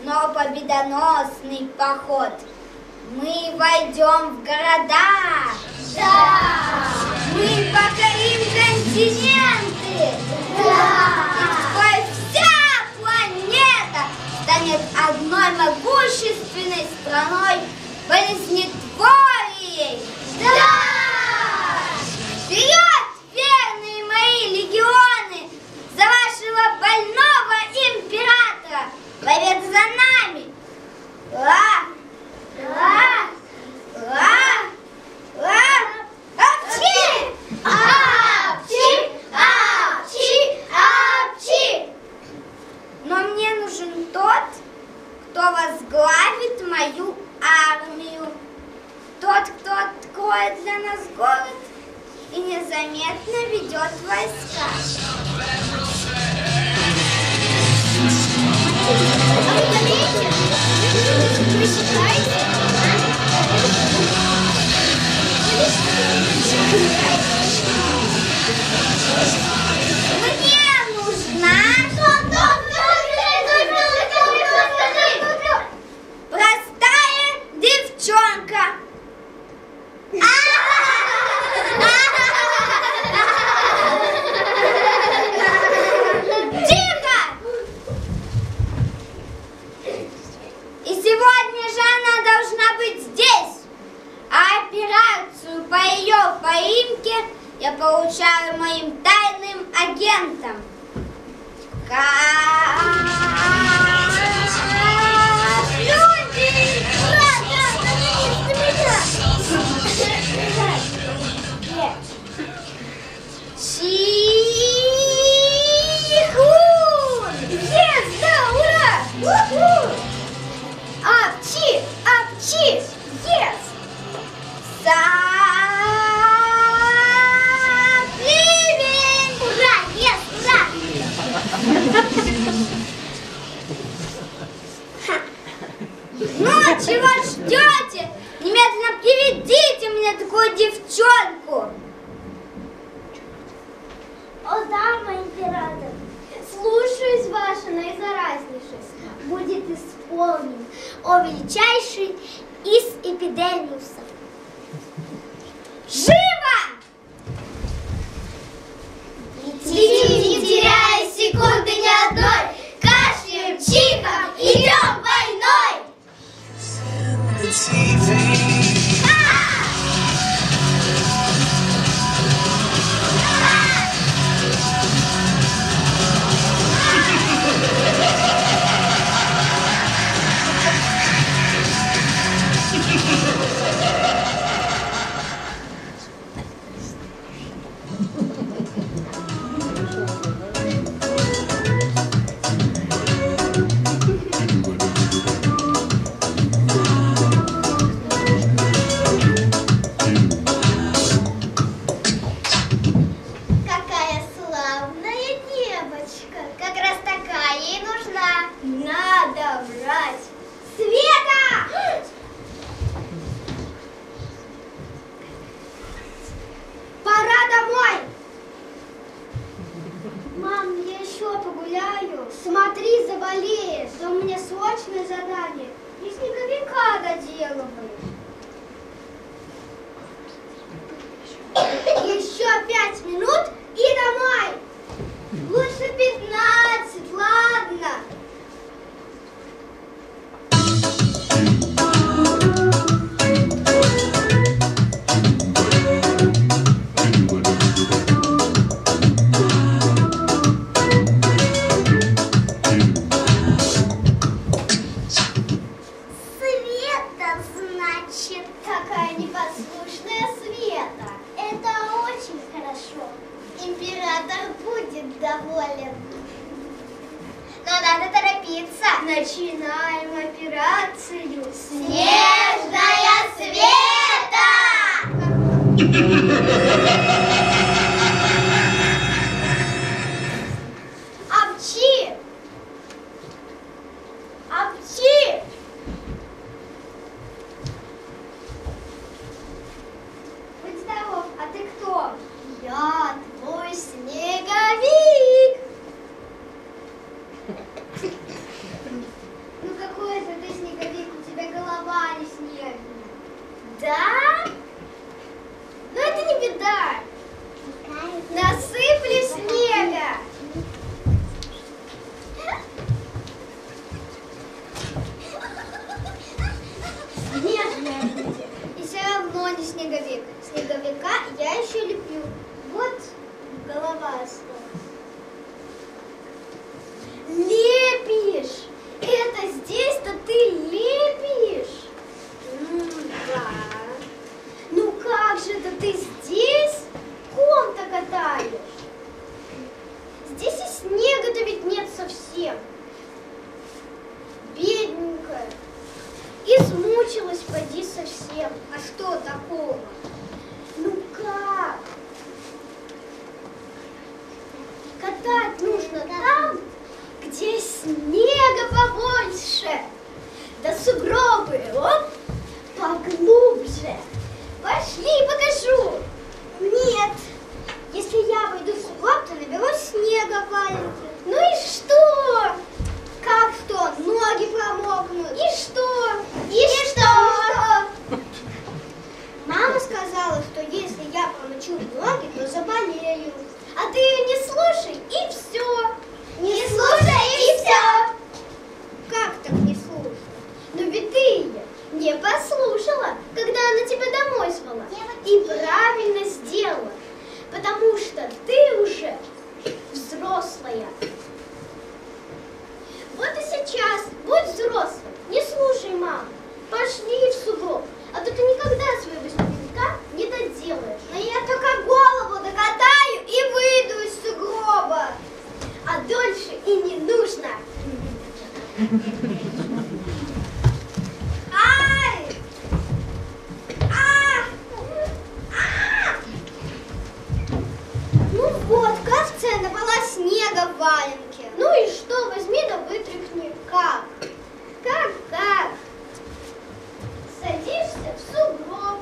но победоносный поход. Мы войдем в города. Да! Мы покорим континенты. Да! И вся планета станет одной могущественной страной болезнетворией. Да! Вперед, верные мои легионы, за вашего больного императора! Победа за нами! Апчи! Апчи! Апчи! Апчи! Но мне нужен тот, кто возглавит мою армию. Тот, кто откроет для нас город и незаметно ведет войска. Вы считаете? Мне нужна простая девчонка. Тихо! И сегодня же она должна быть здесь. А операцию по ее поимке мне такую девчонку. О, дама император, слушаюсь, ваша наизаразнейшесть. Будет исполнен, о величайший из эпидемиусов. Живо! Не теряя секунды ни одной, кашлем, чихом, идем войной! Какая славная девочка! Как раз такая ей нужна! Надо брать! Света! Пора домой! Мам, я еще погуляю. Смотри, заболеешь. Да у меня срочное задание. И снеговика доделываю. Еще 5 минут и домой. Лучше 15, ладно. Света, значит, какая непослушная Света. Это очень хорошо. Император будет доволен. Но надо торопиться. Начинаем операцию. Снежная Света! Апчи! Апчи! Будь здоров, а ты кто? Я твой снеговик. Ну какой же ты снеговик, у тебя голова не снежная. Да? Ну это не беда. Насыплю снега. Снежная будет. И все равно не снеговик. Снеговика я еще леплю. Вот голова осталась. Лепишь! Это здесь-то ты лепишь? Да. Ну как же это ты здесь ком-то катаешь? Здесь и снега-то ведь нет совсем. Бедненькая. Измучилась, поди совсем. А что такого? Ну как? Катать нужно там, где снега побольше. Да сугробы, оп, поглубже. Пошли, покажу. Нет, если я войду в сугроб, то наберусь снега валенки. Ну и что? Как что? Ноги промокнут. И что? И что? Мама сказала, что если я промочу ноги, то заболею. А ты ее не слушай, и все. Не слушай, и все. Как так не слушай? Ну ведь ты ее не послушала, когда она тебя домой звала. И правильно сделала, потому что ты уже взрослая. Вот и сейчас будь взрослым, не слушай маму. Пошли в сугроб, а то ты никогда своего снеговика не доделаешь. Но я только голову докатаю и выйду из сугроба. А дольше и не нужно. Ай! Ну вот, кажется, я набрала снега в валенке. Ну и что, возьми да вытряхни. Как? Как? Садишься в сугроб.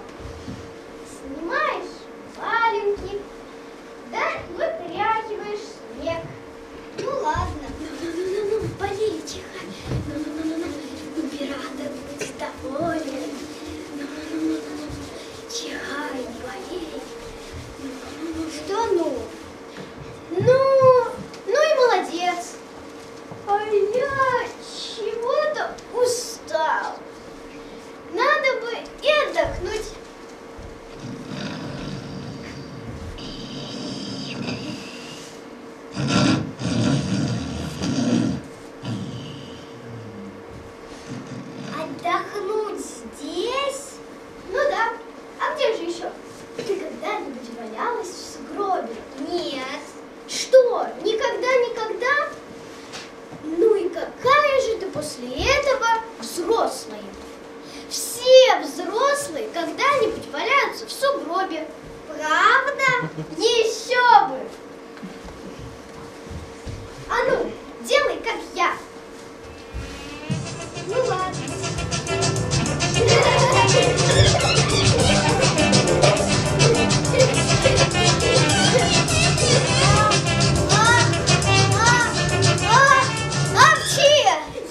после этого взрослые. Все взрослые когда-нибудь валяются в сугробе. Правда? Еще бы! А ну, делай, как я. Ну ладно.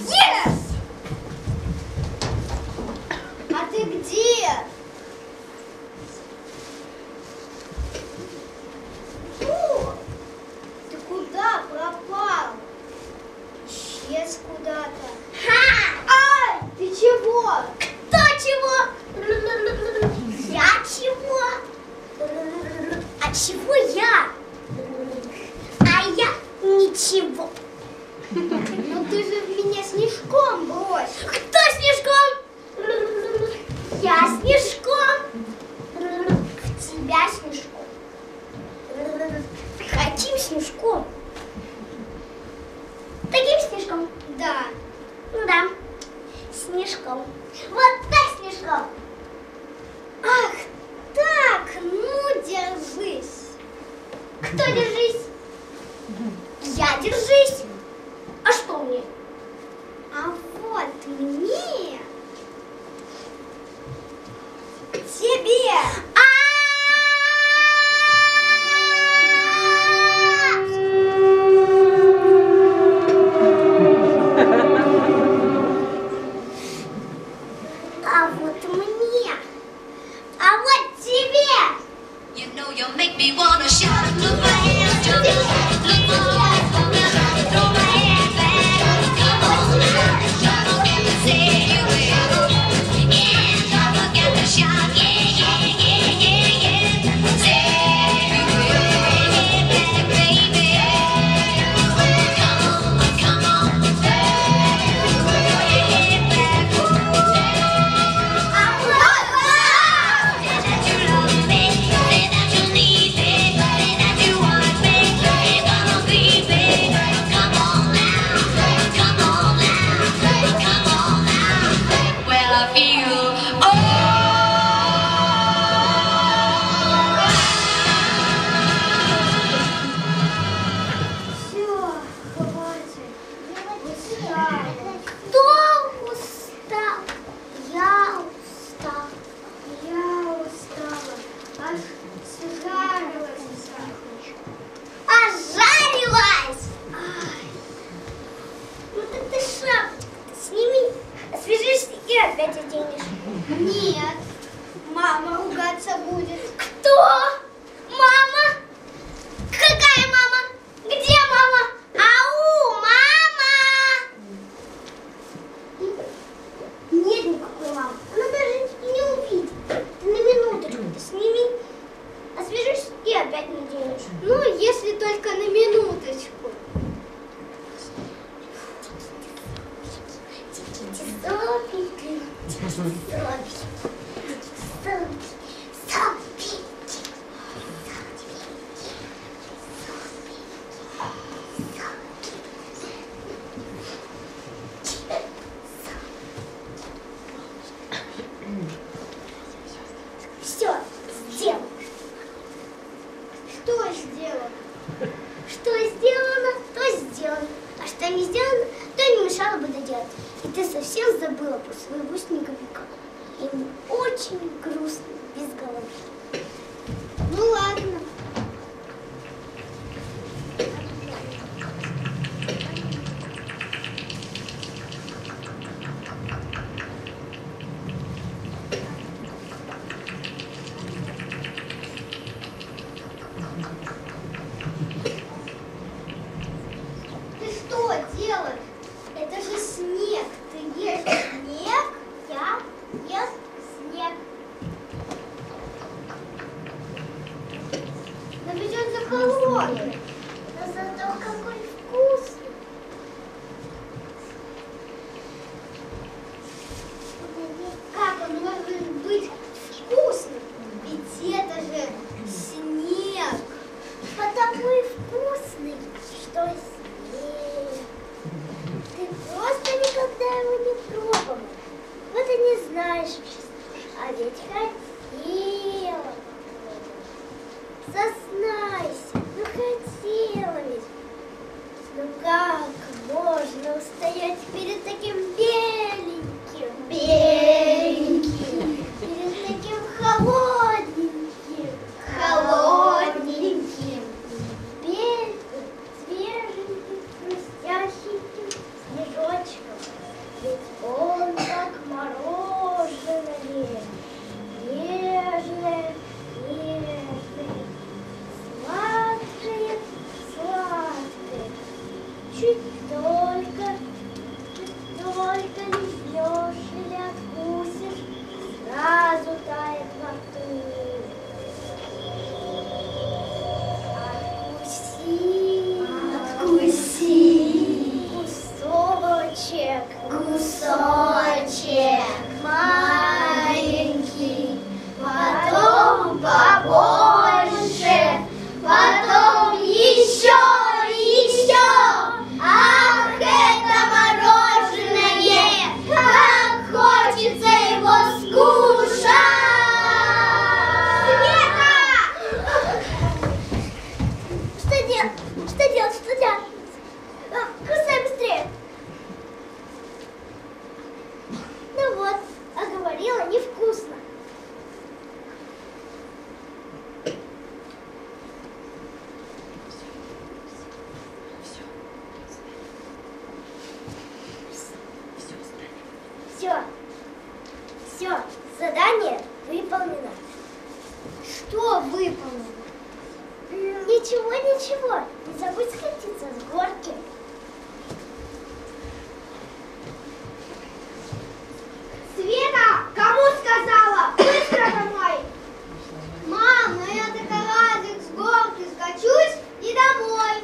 Yes! А ты где? О, ты куда пропал? Исчез куда-то. Ай, ты чего? Кто чего? Я чего? А чего я? А я ничего. Ну ты же в меня снежком бросил. Кто снежком? Я снежком. В тебя снежком. Каким снежком? Таким снежком? Да. Да. Снежком. Вот так снежком. Ах, так, ну держись. Кто держись? Я держись. А что мне? А вот мне. Тебе. А вот мне. А вот тебе. You know you make me wanna shout, look my hands to the left, look my eyes from the right, throw my head back, come on now, don't get to say you will, yeah, don't forget to shout, yeah, yeah, yeah, yeah, yeah, say you will, yeah, baby, come on, say you will, yeah, back, say that you love me, say that you need me, say that you want me, say gonna be me, come on now, come on now, come on now, well I feel Все, хватит. Устала. Кто устал? Я устал. Я устала. Аж сжарилась. Ожарилась! Ай. Ну так ты шапочку-то сними, освежишься и опять оденешь. Нет, мама ругаться будет. Кто? Мама? Какая мама? Где мама? Ау, мама! Нет никакой мамы. Она даже и не увидит. Ты на минуточку-то сними, освежишься и опять наденешь. Ну, если только на минуточку. Все, сделал. Что сделал? Что сделано, то сделано. А что не сделано, то не мешало бы доделать. И ты совсем забыла про своего снеговика. Ему очень грустно без головы. Ну ладно. Ты что делаешь? Это же снег. Ты ешь снег, я ем снег. Но ведь он за холодный. Но зато какой вкусный. Как он может быть вкусным? Ведь это же снег. Потому и вкусный, что снег. Ты просто никогда Как можно устоять перед таким беленьким, беленьким, перед таким холодненьким, холодненьким, беленьким, свеженьким, хрустященьким снежочком? Ведь он как мороженое, нежное, нежное, сладкое, сладкое. Чуть только лизнешь или откусишь, сразу тает во рту. Откуси, кусочек, кусочек маленький, потом побольше, потом еще, еще. Ах, это мороженое, как хочется его скушать! Света! Что делать? Что делать? Что делать? Кусай быстрее! Ну вот, а говорила, невкусно. Все, задание выполнено. Что выполнено? Ничего, ничего. Не забудь скатиться с горки. Света, кому сказала? Быстро домой. Мам, ну я такова, с горки скачусь и домой.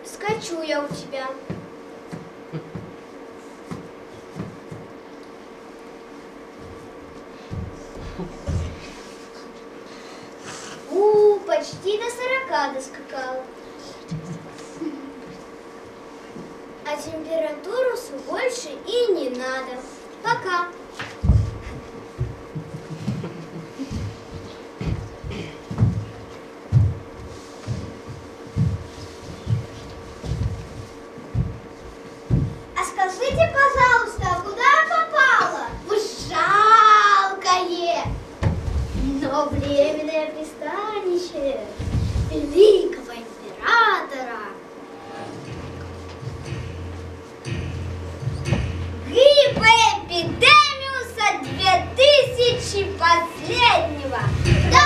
Скачу я у тебя. Почти до 40. облака доскакала. А температуру все больше и не надо. Пока. А скажите, пожалуйста, а куда я попала? В жалкое, но временное пристанище великого императора. Гриппа Эпидемиуса 2000 последнего. Да,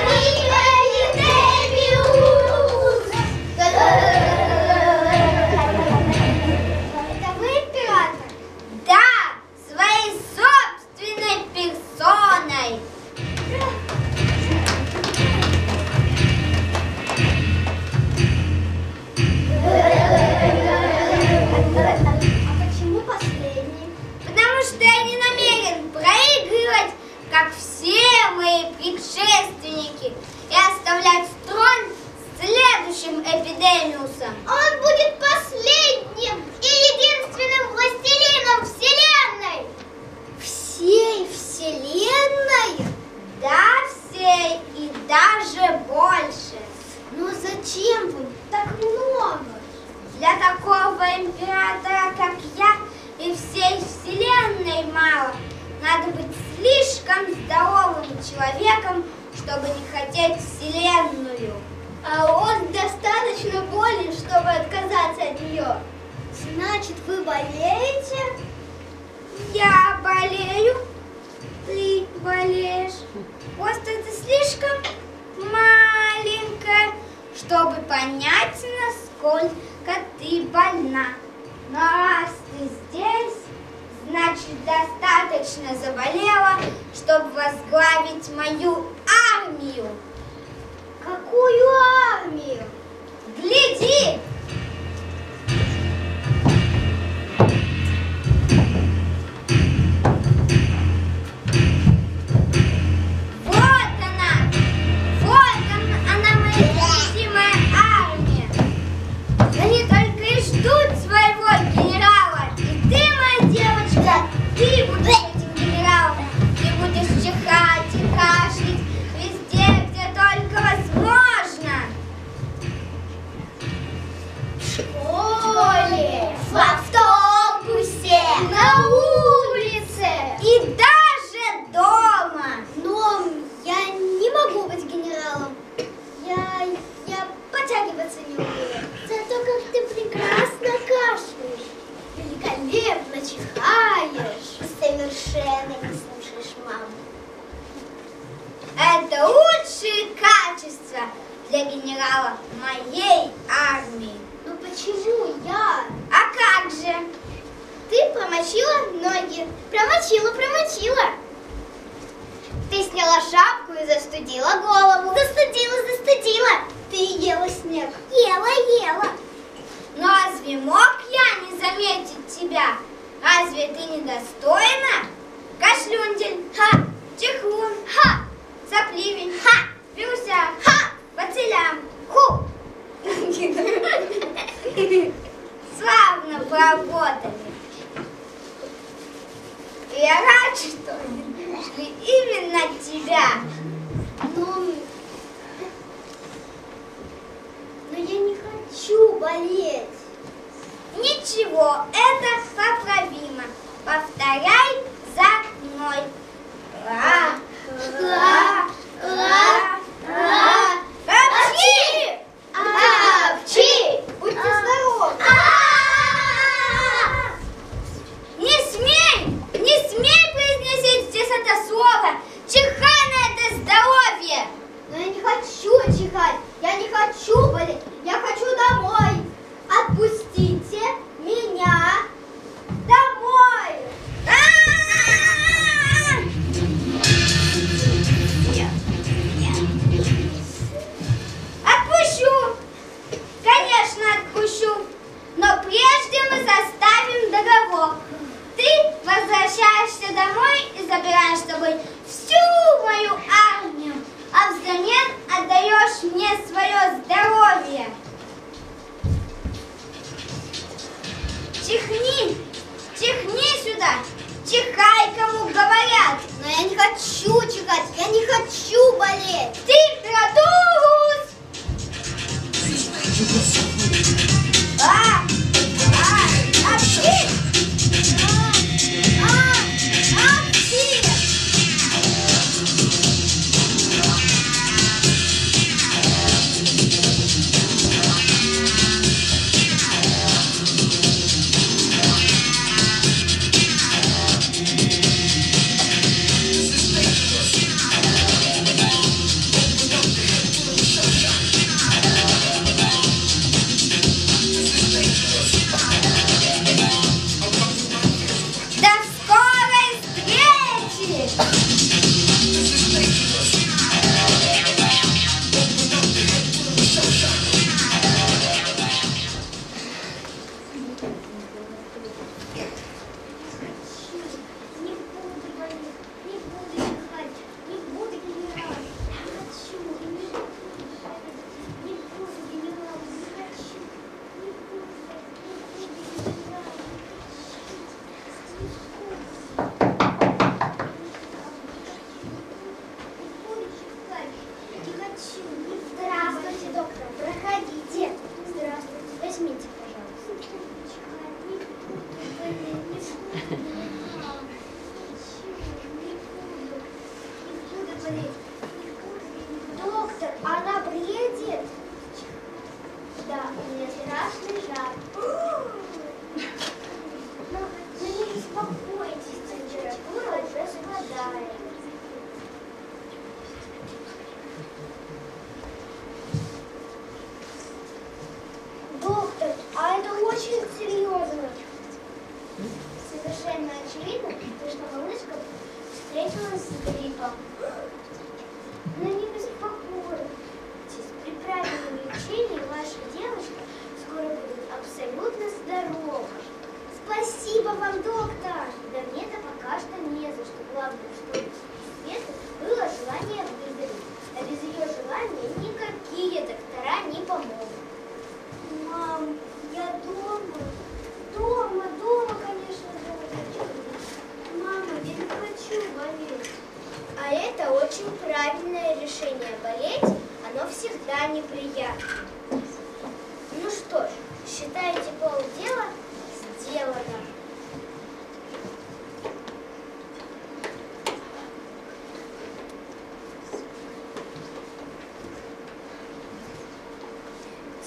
Гриппа Эпидемиус! Это вы император? Да, своей собственной персоной. Потому что я не намерен проигрывать, как все мои предшественники, и оставлять трон следующим Эпидемиусом. Он будет последним и единственным властелином Вселенной. Всей Вселенной? Да, всей и даже больше. Но зачем вам так много? Для такого императора, как я, и всей Вселенной мало. Надо быть слишком здоровым человеком, чтобы не хотеть Вселенную. А он достаточно болен, чтобы отказаться от нее. Значит, вы болеете? Я болею, ты болеешь. Просто ты слишком маленькая, чтобы понять, насколько ты больна. Но раз ты здесь, значит, достаточно заболела, чтобы возглавить мою армию. Какую армию? Гляди! Она моя любимая армия. Они только и ждут своего генерала. И ты, моя девочка, ты будешь этим генералом. Ты будешь чихать и кашлять везде, где только возможно. В школе, в автобусе, на улице и даже дома. Но я не могу быть генералом. Я подтягиваться не умею. Зато как ты прекрасно кашляешь, великолепно чихаешь. Совершенно не слушаешь маму. Это лучшие качества для генерала моей армии. Но почему я? А как же? Ты промочила ноги. Промочила. Ты сняла шапку и застудила голову. Застудила. Ты ела снег. Ела. Но разве мог я не заметить тебя? Разве ты недостойна? Кашлюндель. Ха. Чихун. Ха. Сопливень. Ха. Пюся. Ха. Бацилям. Ху. Славно поработали. Я рад, что нашли именно тебя. Но я не хочу болеть. Ничего, это поправимо. Повторяй за мной. Апчи! Будьте здоровы! Не смей произносить здесь это слово! Чихай на это здоровье! Но я не хочу чихать, я не хочу болеть, я хочу домой! Отпустите меня домой! чихай, кому говорят. Но я не хочу чихать, я не хочу болеть. Температурус! Апчхи! До скорой встречи! Не буду болеть, не буду чихать, не буду генерал. Не хочу, я не буду чихать. Не буду генерал, не хочу. Не буду генерал. Здравствуйте, доктор, проходите. Здравствуйте, возьмите, пожалуйста. Доктор, она бредит? Да, у меня страшный жар. Но не успокойтесь, температура уже спадает. Доктор, а это очень серьезно. Совершенно очевидно, что малышка встретилась с гриппом. Но не беспокойтесь, при правильном лечении ваша девушка скоро будет абсолютно здорова. Спасибо вам, доктор. Да мне-то пока что не за что. Главное, что у Светы было желание выздороветь. А без ее желания никакие доктора не помогут. Мам, я дома. Дома, конечно, дома. Мама, я не хочу болеть. А это очень правильное решение. Болеть, оно всегда неприятно. Ну что ж, считайте, полдела сделано.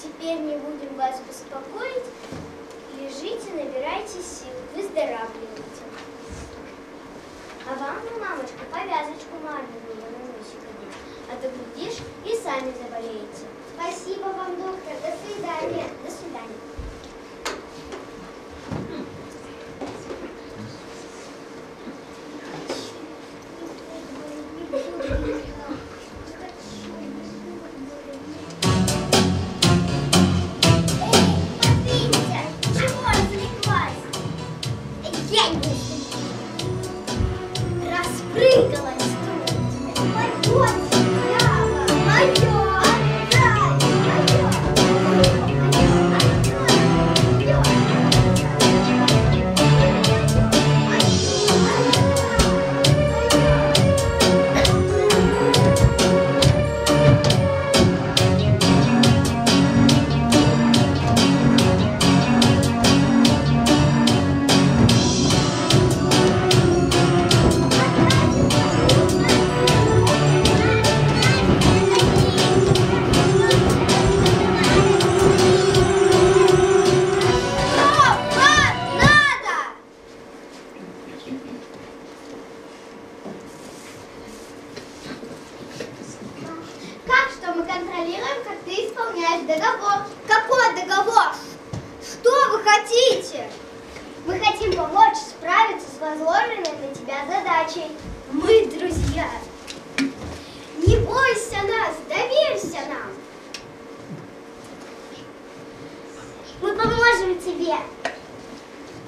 Теперь не будем вас беспокоить. Лежите, набирайте сил, выздоравливайте. А вам, мамочка, повязочку мамину на носик одеть. А то, глядишь, и сами заболеете. Спасибо вам, доктор. До свидания. До свидания. Распрыгалась тут. Пойдёте прямо. Моё. договор. Какой договор? Что вы хотите? Мы хотим помочь справиться с возложенной на тебя задачей. Мы друзья. Не бойся нас, доверься нам. Мы поможем тебе.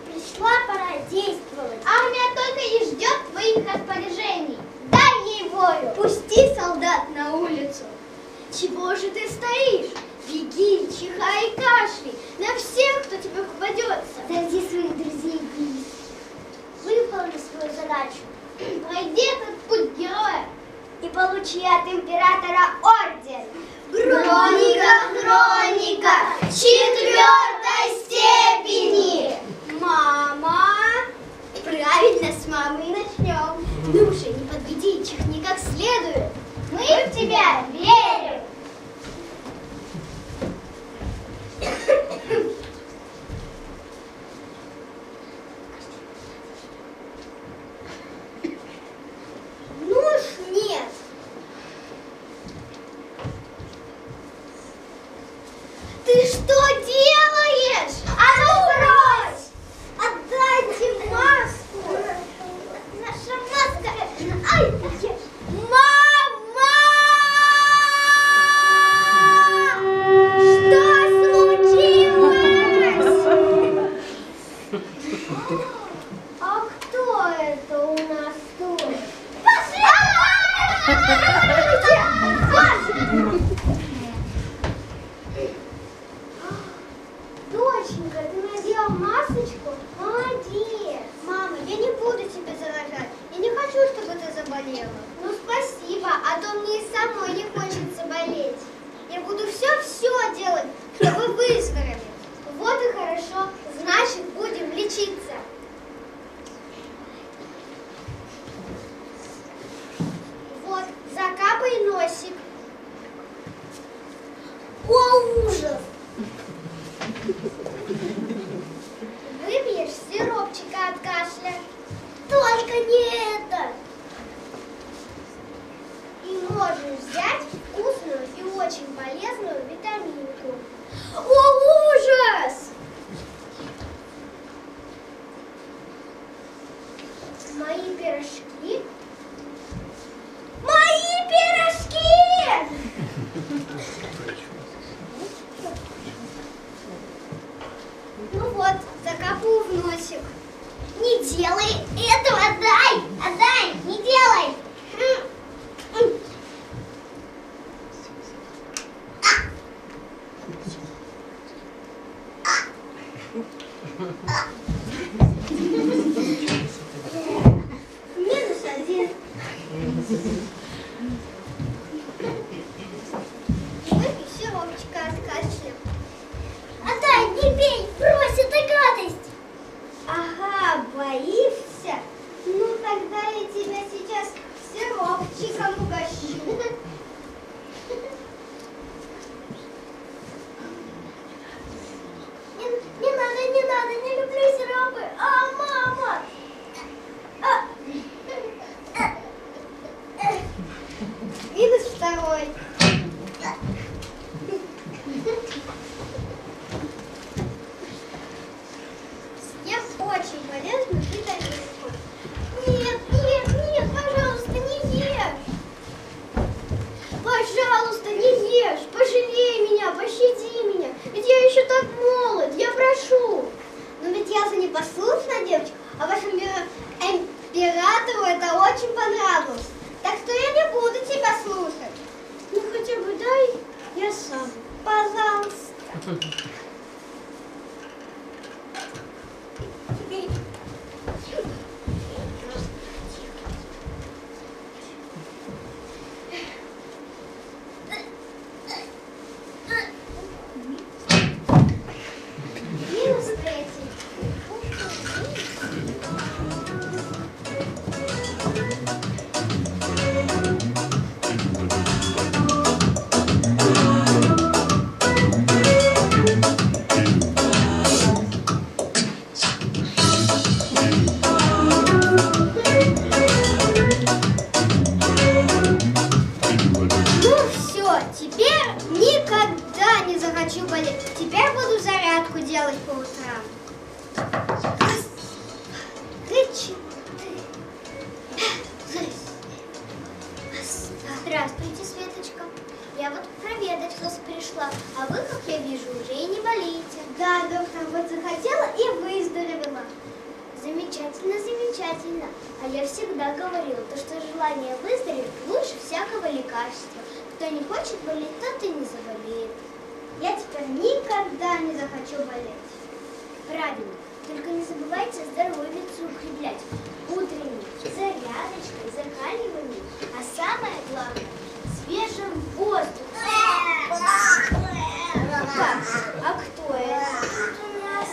Пришла пора действовать. Армия только и ждет твоих распоряжений. Дай ей волю. Пусти солдат на улицу. Чего же ты стоишь? Беги, чихай и кашляй на всех, кто тебе попадется. Среди своих друзей есть. Вы выполни свою задачу. Пройди этот путь героя и получи от императора орден. Хроника 4-й степени. Мама. Правильно, с мамы и начнем. Ну же, не подведи, чихни как следует. Мы в тебя верим. Ну уж нет. Ты что делаешь? А ну брось! Отдайте маску! Наша маска! Ай! Мама! Что случилось? А кто это у нас тут? Пошли! Доченька, ты надела масочку? Молодец! Мама, я не буду тебе заражать. Я не хочу, чтобы ты заболела. Ну спасибо, а то мне и самой не хочется болеть. Я буду все делать, чтобы выздороветь. Вот и хорошо, значит будем лечиться. Вот, закапай носик. О, ужас! Выпьешь сиропчика от кашля. Только не это. И можешь взять вкусную и очень полезную витаминку. О, ужас! Мои пирожки. Мои пирожки! Ну вот, закапываю в носик. Не делай этого, отдай, не делай. -1. Выпей сиропчика от кашля. Отдай, не пей, брось, это гадость. Ага, боишься? Ну тогда я тебя сейчас сиропчиком угощу. Не надо, не люблю сиропы. А, мама! -2. Съем очень полезную витаминку. Нет, пожалуйста, не ешь. Пожалуйста, не ешь. Пожалей меня, пощади меня. Ведь я еще так молод, я прошу. Но ведь я же не послушная девочка, а вашему императору это очень понравилось. Так что я не буду тебя слушать. Ну хотя бы дай я сам. Пожалуйста. Теперь буду зарядку делать по утрам. Раз, два, 3, 4. Здравствуйте, Светочка. Я вот проведать вас пришла, а вы, как я вижу, уже и не болеете. Да, доктор, вот захотела и выздоровела. Замечательно, замечательно. А я всегда говорила, что желание выздороветь лучше всякого лекарства. Кто не хочет болеть, тот и не заболеет. Я теперь никогда не захочу болеть. Правильно. Только не забывайте здоровьицу укреплять. Утренней зарядочкой, закаливанием, а самое главное – свежим воздухом. Так, а кто это у нас?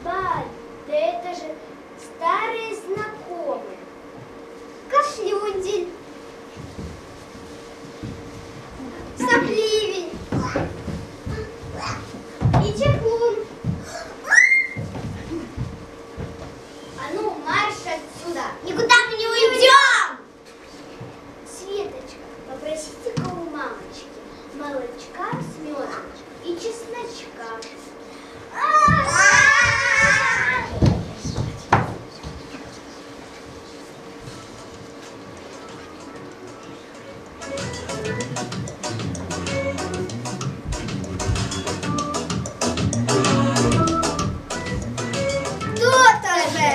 Бать, да это же старые знакомые. Кашлюндель, Сопливень и Чекун. А ну, марш отсюда. Никуда мы не уйдем! Светочка, попросите-ка у мамочки молочка с медом и чесночка. То-то же!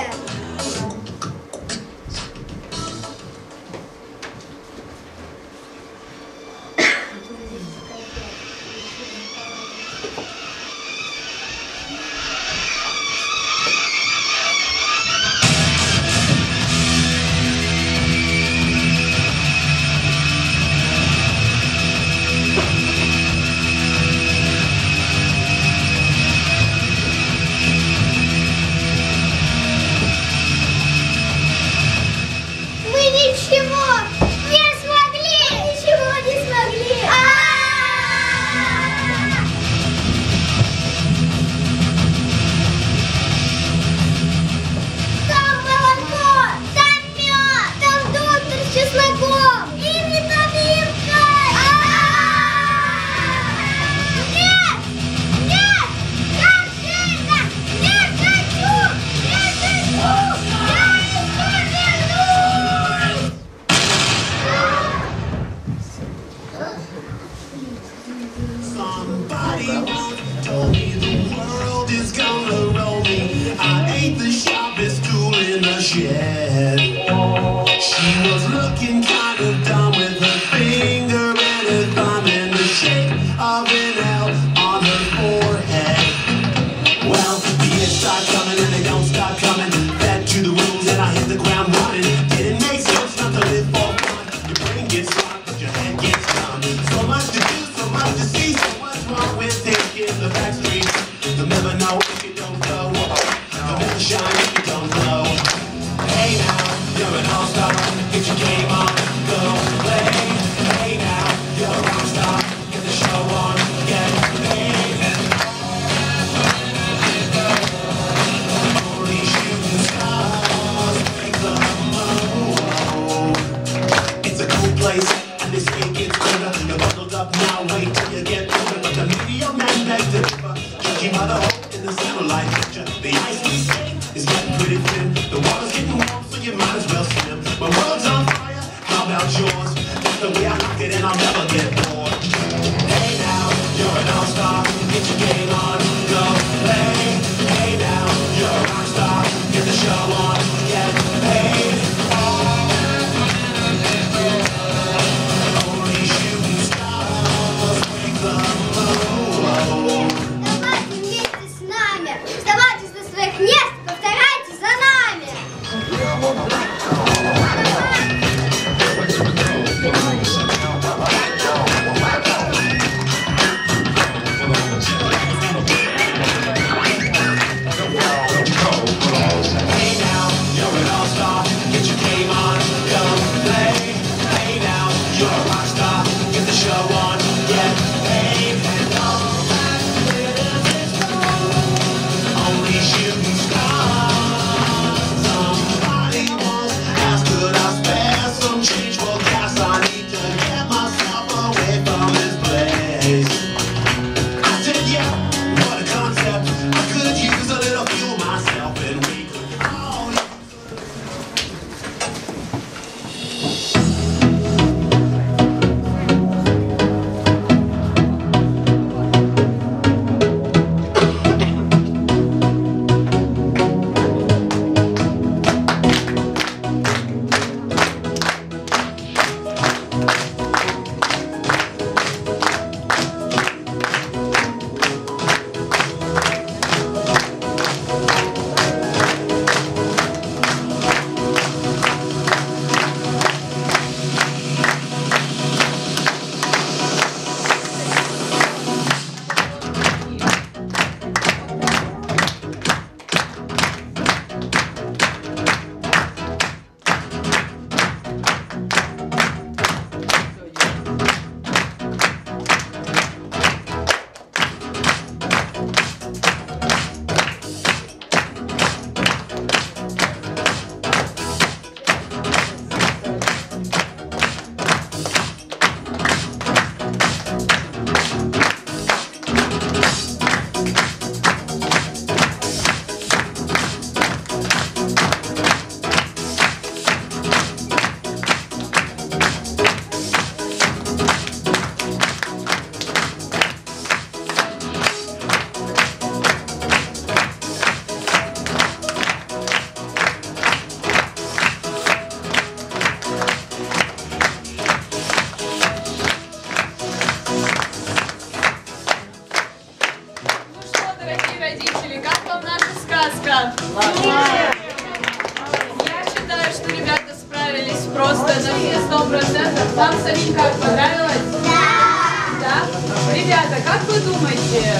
Мы ничего не смогли! Ничего не смогли! Там молоко! Там мед! Там доктор с чесноком! И витаминкой! Нет! Нет! Я сильно не хочу! Не хочу! Я не вернусь! Somebody once told me the world is gonna roll me. I ain't the sharpest tool in the shed. She was looking kind of dumb with her finger and her thumb in the shape of an L on her forehead. Well, the years start coming and they don't stop coming. Fed to the rules and I hit the ground running. Didn't make sense not to live for fun. Your brain gets smart, but your head gets dumb. So much to do, so much to see, so much wrong with taking the back streets. You'll never know if you don't go. You'll never shine if you don't glow. Hey now, you're an all-star. Get your game on, go play. Hey now, you're a rock star. Get the show on, get paid. Only shooting stars break the mold. It's a cool place, and this way gets colder. You're bundled up now, wait till you get older. But the media man begs to differ, judging by the hope in the satellite picture. The ice we skate is getting pretty thin. The water's getting warm, so you might as well swim. My world's on fire, how about yours? That's the way I like it, and I'll never get bored. Hey now, you're an all-star. Get your game on, go play. Hey now, you're a rock star. Get the show on, get paid. Only shooting stars break the mold. Давайте вместе с нами! Вставайте со своих мест! Повторяйте за нами! Давай. Вам самим как, понравилось? Да? Ребята, как вы думаете,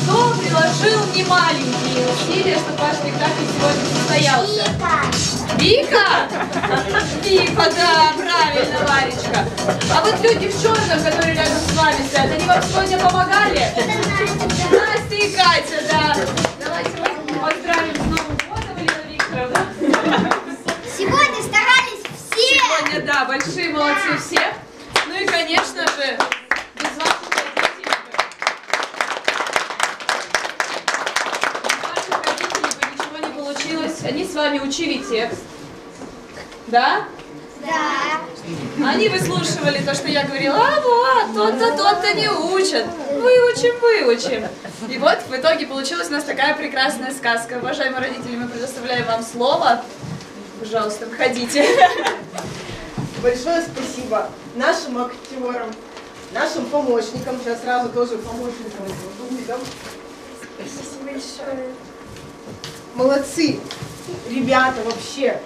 кто приложил немаленькие усилия, чтобы ваш спектакль сегодня состоялся? Вика! Вика, да, правильно, Варечка. А вот люди в черном, которые рядом с вами стоят, они вам сегодня помогали? Настя и Катя, да. Давайте вас поздравим с Новым годом, Елена Викторовна. Сегодня старались все. Сегодня, да, большие молодцы все. Ну и, конечно же, без ваших родителей. Без ваших родителей бы ничего не получилось. Они с вами учили текст. Да? Да. Они выслушивали то, что я говорила, а вот, тот-то, тот-то не учат. Выучим. И вот в итоге получилась у нас такая прекрасная сказка. Уважаемые родители, мы предоставляем вам слово. Пожалуйста, входите. Большое спасибо нашим актерам, нашим помощникам. Сейчас сразу тоже помощникам. Спасибо большое. Молодцы, ребята, вообще.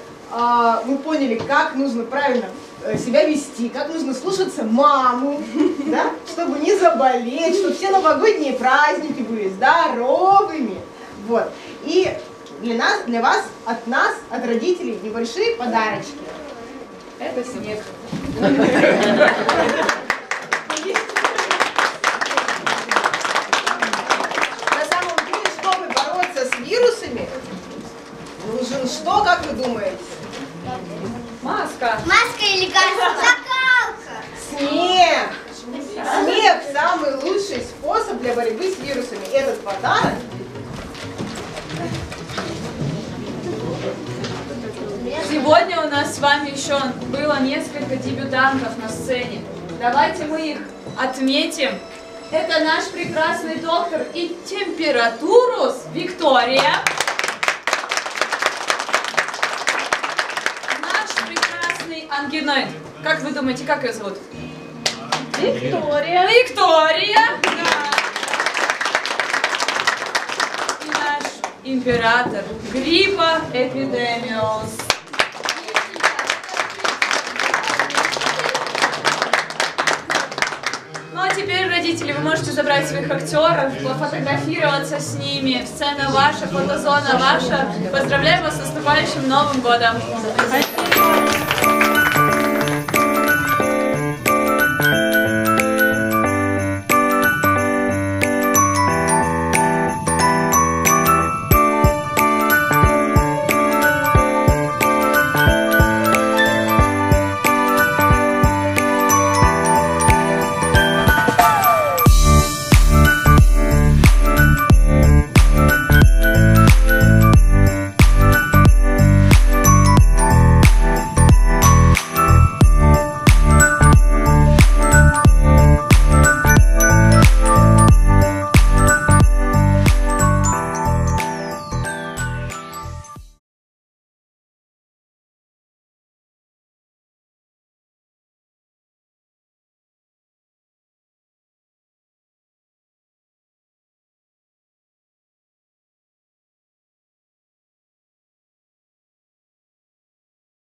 Мы поняли, как нужно правильно себя вести, как нужно слушаться маму, да, чтобы не заболеть, чтобы все новогодние праздники были здоровыми. Вот. И для вас, от нас, от родителей, небольшие подарочки. Это снег. На самом деле, чтобы бороться с вирусами, нужен что, как вы думаете? Маска. Маска или закалка? Снег! Снег – самый лучший способ для борьбы с вирусами. Этот подарок Сегодня у нас с вами еще было несколько дебютантов на сцене. Давайте мы их отметим. Это наш прекрасный доктор и температурус Виктория. Наш прекрасный ангиноид. Как вы думаете, как ее зовут? Виктория. Виктория. Да. И наш император гриппа Эпидемиус. Ну а теперь, родители, вы можете забрать своих актеров, пофотографироваться с ними. Сцена ваша, фотозона ваша. Поздравляем вас с наступающим Новым годом!